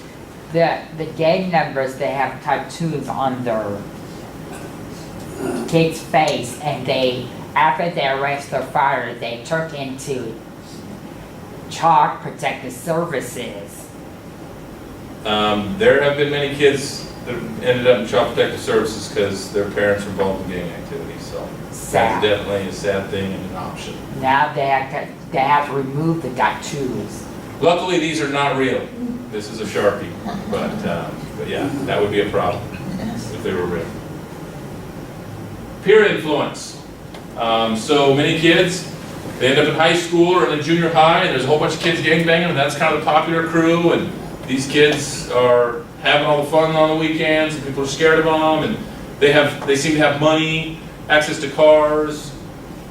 The gang members, they have tattoos on their kid's face, and after they arrest their father, they turn into Child Protective Services. There have been many kids that ended up in Child Protective Services because their parents were involved in gang activity. So Sad. that's definitely a sad thing and an option. Now they have removed the tattoos. Luckily, these are not real. This is a Sharpie, but yeah, that would be a problem if they were real. Peer influence. So many kids, they end up in high school or in a junior high, and there's a whole bunch of kids gangbanging, and that's kind of the popular crew, and these kids are having all the fun on the weekends, and people are scared of them, and they seem to have money, access to cars,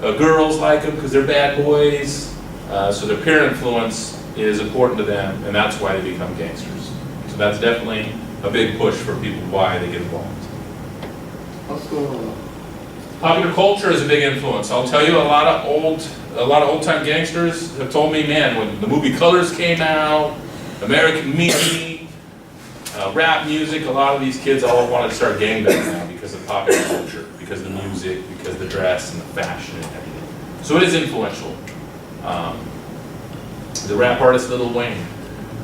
girls like them because they're bad boys, so their peer influence is important to them, and that's why they become gangsters. So that's definitely a big push for people why they get involved. Also, Popular culture is a big influence. I'll tell you, a lot of old-time gangsters have told me, man, when the movie Colors came out, American Me, rap music, a lot of these kids all want to start gangbanging now because of popular culture, because of the music, because of the dress and the fashion and everything. So it is influential. The rap artist Lil Wayne.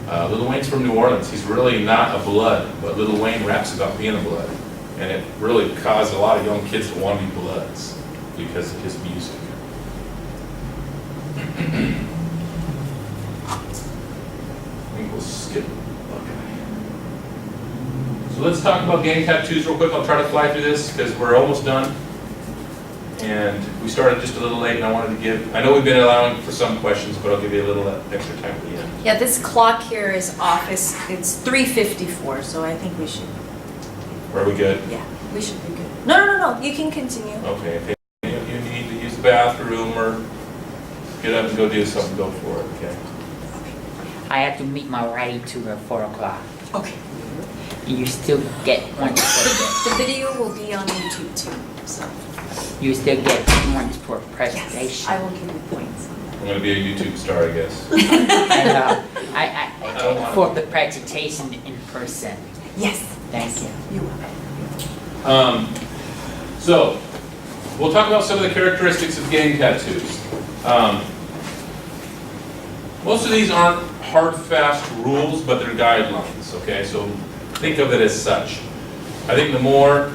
Lil Wayne's from New Orleans. He's really not a blood, but Lil Wayne raps about being a blood. And it really caused a lot of young kids to want to be bloods because of his music. I think we'll skip. Okay. So let's talk about gang tattoos real quick. I'll try to fly through this because we're almost done. And we started just a little late, and I know we've been allowing for some questions, but I'll give you a little extra time at the end. Yeah, this clock here is off. It's 3:54, so I think we should. Are we good? Yeah, we should be good. No. You can continue. Okay, if any of you need to use the bathroom or get up and go do something, go for it, okay? I have to meet my ride to at 4 o'clock. Okay. You still get points for The video will be on YouTube too, so. You still get points for Yes, presentation. I will give you points. I'm gonna be a YouTube star, I guess. And I don't want for the presentation in person. Yes. Thank you. You will. So, we'll talk about some of the characteristics of gang tattoos. Most of these aren't hard, fast rules, but they're guidelines, okay? So think of it as such. I think the more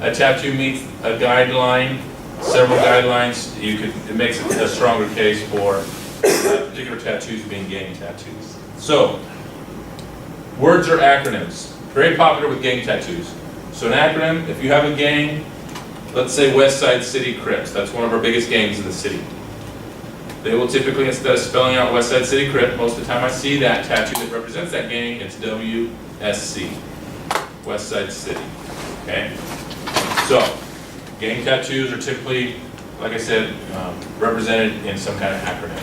a tattoo meets a guideline, several guidelines, it makes it a stronger case for particular tattoos being gang tattoos. So, words are acronyms. Very popular with gang tattoos. So an acronym, if you have a gang, let's say West Side City Crips, that's one of our biggest gangs in the city. They will typically, instead of spelling out West Side City Crip, most of the time I see that tattoo that represents that gang, it's WSC, West Side City, okay? So, gang tattoos are typically, like I said, represented in some kind of acronym.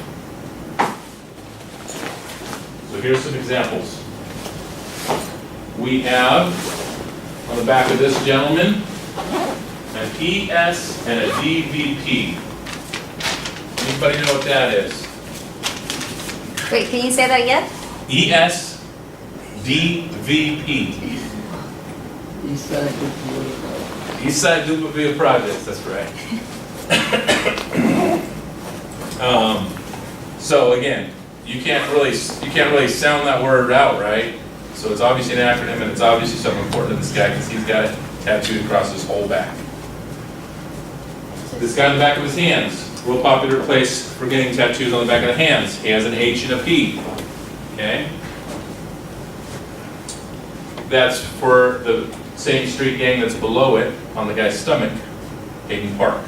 So here's some examples. We have, on the back of this gentleman, an ES and a DVP. Anybody know what that is? Wait, can you say that again? ES, DVP. Eastside Duplaville Projects, that's right. So again, you can't really sound that word out, right? So it's obviously an acronym, and it's obviously something important to this guy because he's got it tattooed across his whole back. This guy on the back of his hands, Real popular place for getting tattoos on the back of the hands. He has an H and a P. Okay? That's for the same street gang that's below it on the guy's stomach, Hayden Park.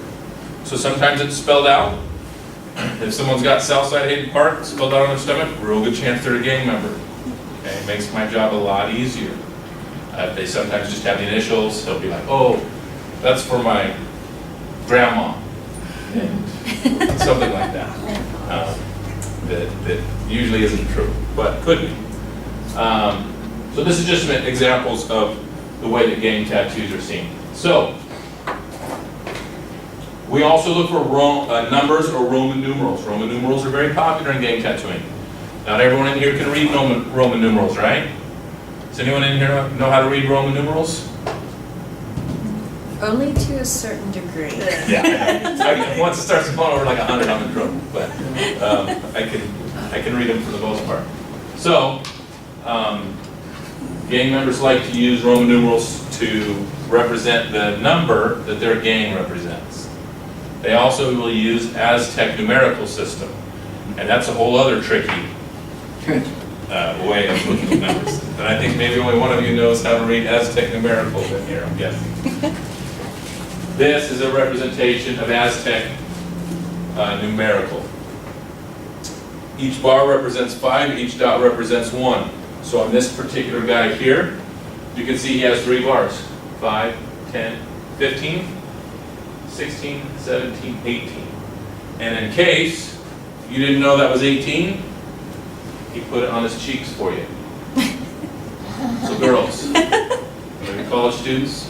So sometimes it's spelled out. If someone's got Southside Hayden Park spelled out on their stomach, real good chance they're a gang member. Okay? It makes my job a lot easier. They sometimes just have the initials. They'll be like, oh, that's for my grandma. And something like that. That usually isn't true, but could be. So this is just some examples of the way that gang tattoos are seen. So, we also look for numbers or Roman numerals. Roman numerals are very popular in gang tattooing. Not everyone in here can read Roman numerals, right? Does anyone in here know how to read Roman numerals? Only to a certain degree. Yeah. Once it starts going over like 100, I'm in trouble. But I can read them for the most part. So, gang members like to use Roman numerals to represent the number that their gang represents. They also will use Aztec numerical system, and that's a whole other tricky way of looking at numbers. And I think maybe only one of you knows how to read Aztec numericals in here, I'm guessing. This is a representation of Aztec numerical. Each bar represents 5, each dot represents 1. So on this particular guy here, you can see he has 3 bars. 5, 10, 15, 16, 17, 18. And in case you didn't know that was 18, he put it on his cheeks for you. So girls, maybe college students,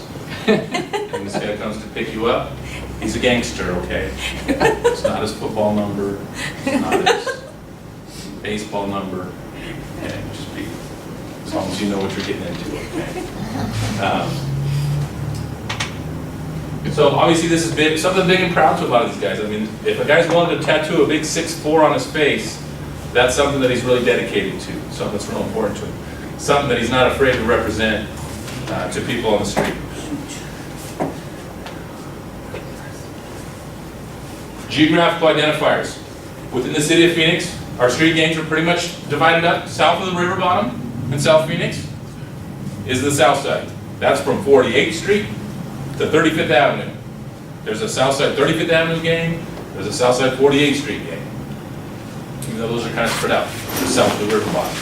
when this guy comes to pick you up, he's a gangster, okay? It's not his football number, it's not his baseball number. Okay, just be, as long as you know what you're getting into, okay? So obviously this is big, something big and proud to a lot of these guys. I mean, if a guy's willing to tattoo a big 6'4" on his face, that's something that he's really dedicated to, something that's real important to him. Something that he's not afraid to represent to people on the street. Geographical identifiers. Within the city of Phoenix, our street gangs are pretty much divided up. South of the river bottom in South Phoenix is the south side. That's from 48th Street to 35th Avenue. There's a Southside 35th Avenue gang, there's a Southside 48th Street gang. Even though those are kind of spread out, to south of the river bottom.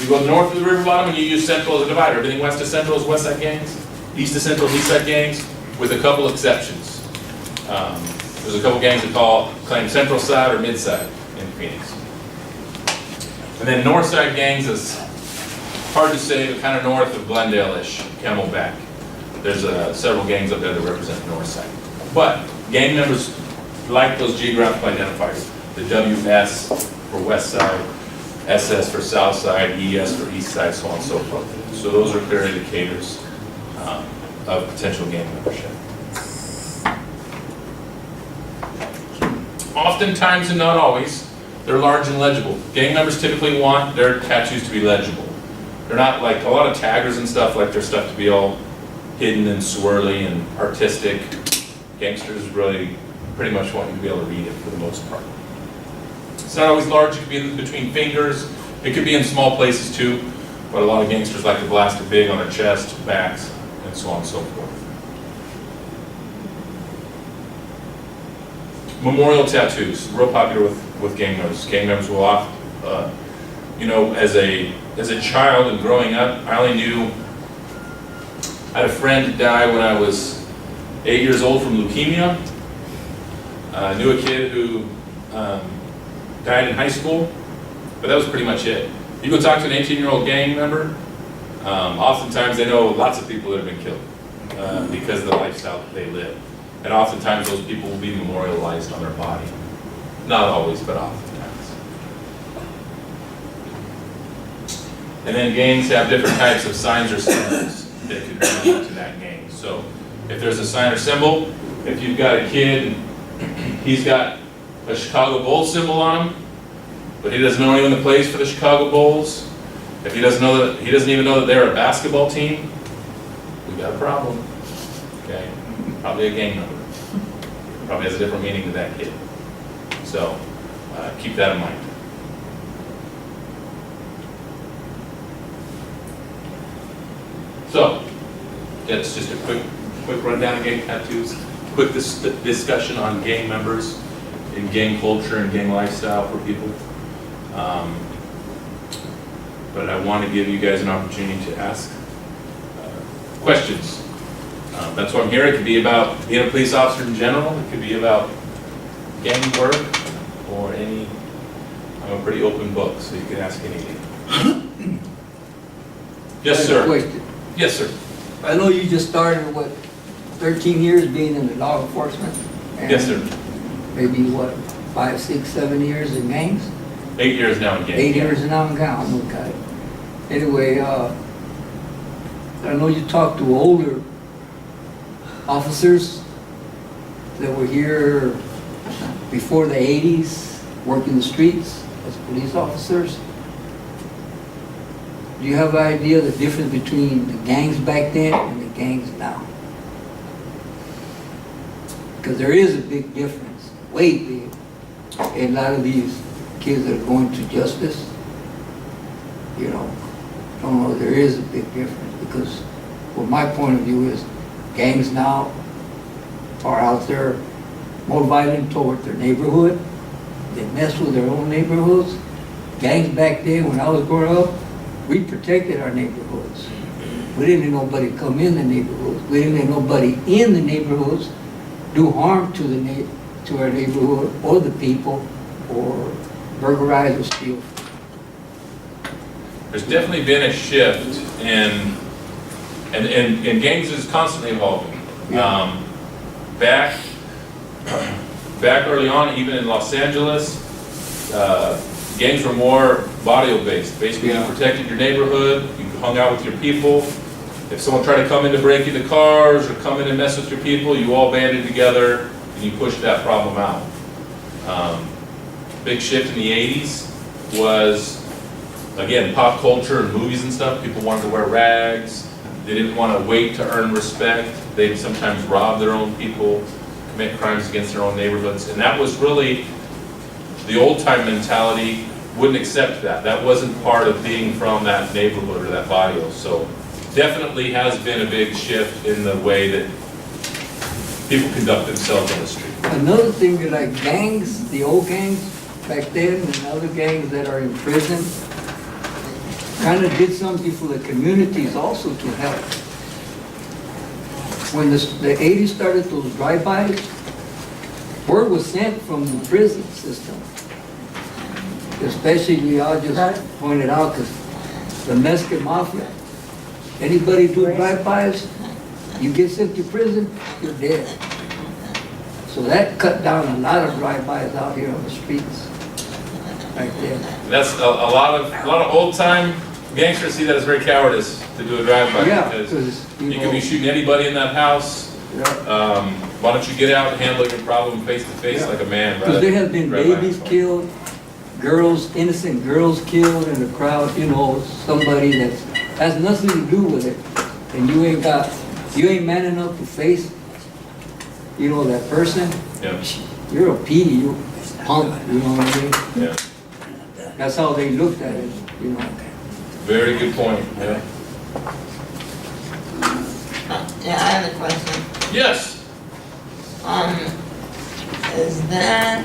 You go north of the river bottom and you use Central as a divider. Everything west of Central is west side gangs, east of Central is east side gangs, with a couple exceptions. There's a couple gangs that claim Central Side or Mid Side in Phoenix. And then north side gangs is hard to say, but kind of north of Glendale-ish, Camelback. There's several gangs up there that represent the north side. But gang members like those geographical identifiers. The WS for west side, SS for south side, ES for east side, so on and so forth. So those are clear indicators of potential gang membership. Oftentimes and not always, they're large and legible. Gang members typically want their tattoos to be legible. They're not like, a lot of taggers and stuff like their stuff to be all hidden and swirly and artistic. Gangsters really pretty much want you to be able to read it for the most part. It's not always large, it could be in between fingers, it could be in small places too, but a lot of gangsters like to blast it big on their chest, backs, and so on and so forth. Memorial tattoos, real popular with gang members. Gang members will often, as a child and growing up, I only knew, I had a friend who died when I was 8 years old from leukemia. I knew a kid who died in high school, but that was pretty much it. You go talk to an 18-year-old gang member, oftentimes they know lots of people that have been killed because of the lifestyle that they live. And oftentimes those people will be memorialized on their body. Not always, but oftentimes. And then gangs have different types of signs or symbols that could belong to that gang. So if there's a sign or symbol, if you've got a kid and he's got a Chicago Bulls symbol on him, but he doesn't know anyone that plays for the Chicago Bulls, if he doesn't even know that they're a basketball team, we got a problem. Okay? Probably a gang member. probably has a different meaning to that kid. So keep that in mind. So that's just a quick rundown of gang tattoos. Quick discussion on gang members and gang culture and gang lifestyle for people. But I want to give you guys an opportunity to ask questions. That's why I'm here. It could be about being a police officer in general. It could be about gang work or any. I'm a pretty open book, so you can ask anything. Yes, I have a sir. question. Yes, sir. I know you just started, 13 years being in the law enforcement? and Yes, sir. Maybe 5, 6, 7 years in gangs? 8 years now in gang. 8 years now in gangs, okay. Anyway, I know you talked to older officers that were here before the 80s, working the streets as police officers. Do you have an idea the difference between the gangs back then and the gangs now? Because there is a big difference, way big, in a lot of these kids that are going to justice. You know, I don't know, there is a big difference because, from my point of view, is gangs now are out there more violent toward their neighborhood. They mess with their own neighborhoods. Gangs back then, when I was growing up, we protected our neighborhoods. We didn't let nobody come in the neighborhoods. We didn't let nobody in the neighborhoods do harm to our neighborhood or the people, or burglarize or steal. There's definitely been a shift and gangs is constantly evolving. Yeah. Back early on, even in Los Angeles, gangs were more barrio-based. Basically, Yeah. you protected your neighborhood, you hung out with your people. If someone tried to come in to break into cars or come in and mess with your people, you all banded together and you pushed that problem out. Big shift in the 80s was, again, pop culture and movies and stuff. People wanted to wear rags. They didn't want to wait to earn respect. They'd sometimes rob their own people, commit crimes against their own neighborhoods. And that was really the old-time mentality. Wouldn't accept that. That wasn't part of being from that neighborhood or that barrio. So definitely has been a big shift in the way that people conduct themselves on the street. Another thing that like gangs, the old gangs back then, and other gangs that are in prison, kind of did something for the communities also to help. When the 80s started, those drive-bys, word was sent from the prison system. Especially, I'll just point it out, because the Mexican Mafia, anybody do drive-bys, you get sent to prison, you're dead. So that cut down a lot of drive-bys out here on the streets, right there. That's a lot of old-time gangsters see that as very cowardice to do a drive-by. Yeah, Because because, you could be shooting anybody in that house. yeah. Why don't you get out and handle your problem face to face Yeah. like a man? Because there have been rather than babies drive-by. killed, girls, innocent girls killed in the crowd, you know, somebody that has nothing to do with it. And you ain't man enough to face, you know, that person. Yeah, You're a PD, you punk, you know what I mean? yeah. That's how they looked at it, you know. Very good point, yeah. Yeah, I have a question. Yes, Is there,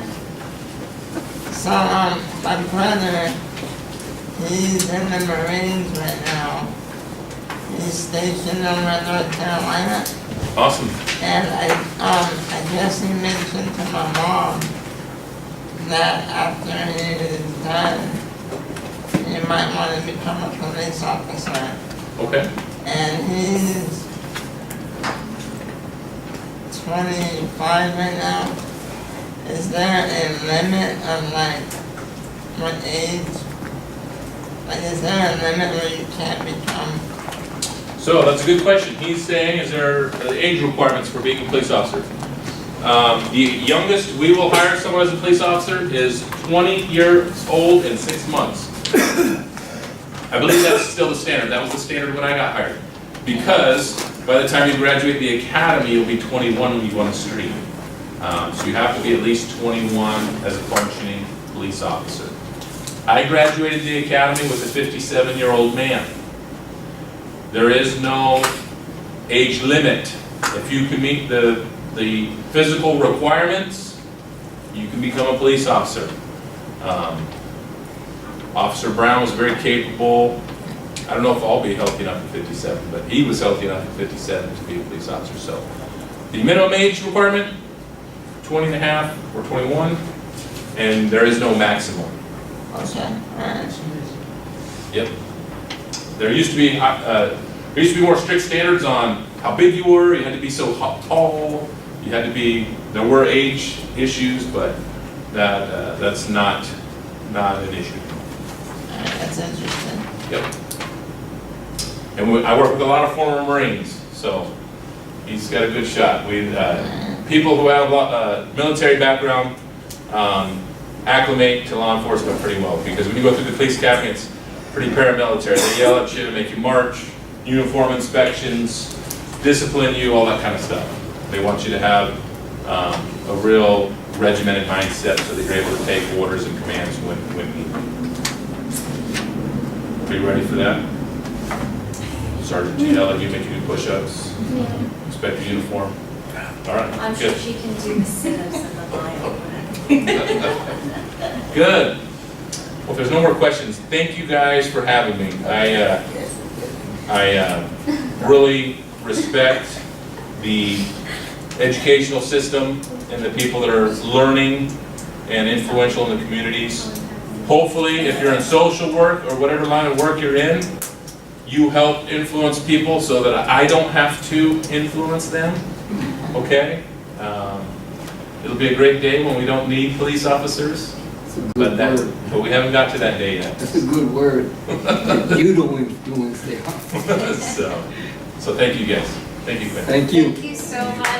so, my brother, he's in the Marines right now. He's stationed over in North Carolina, awesome. and I guess he mentioned to my mom that after he is done, he might want to become a police officer. Okay. And he's 25 right now. Is there a limit of like what age? Like, is there a limit where you can't become? So that's a good question. He's saying, is there age requirements for being a police officer? The youngest we will hire someone as a police officer is 20 years old and 6 months. I believe that's still the standard. That was the standard when I got hired. Because by the time you graduate the academy, you'll be 21 when you go on the street. So you have to be at least 21 as a functioning police officer. I graduated the academy with a 57-year-old man. There is no age limit. If you can meet the physical requirements, you can become a police officer. Officer Brown was very capable. I don't know if I'll be healthy enough at 57, but he was healthy enough at 57 to be a police officer. So the minimum age requirement, 20 and a half or 21, and there is no maximum. Okay, alright. Yep. There used to be more strict standards on how big you were. You had to be so tall. You had to be. There were age issues, but that's not an issue. Alright, that's interesting. Yep. And I work with a lot of former Marines, so he's got a good shot. People who have a military background acclimate to law enforcement pretty well, because when you go through the police academy, it's pretty paramilitary. They yell at you, make you march, uniform inspections, discipline you, all that kind of stuff. They want you to have a real regimented mindset so that you're able to take orders and commands when needed. Are you ready for that? Sergeant G.L., you make you do push-ups, inspect your uniform. All right, I'm good. sure she can do the sit-ups and the mile. Good. Well, if there's no more questions, thank you guys for having me. I really respect the educational system and the people that are learning and influential in the communities. Hopefully, if you're in social work or whatever line of work you're in, you help influence people so that I don't have to influence them, okay? It'll be a great day when we don't need police officers, It's a good word. but we haven't got to that day yet. That's a good word. You don't influence them. So thank you guys. Thank you, Quinn. Thank you. Thank you so much.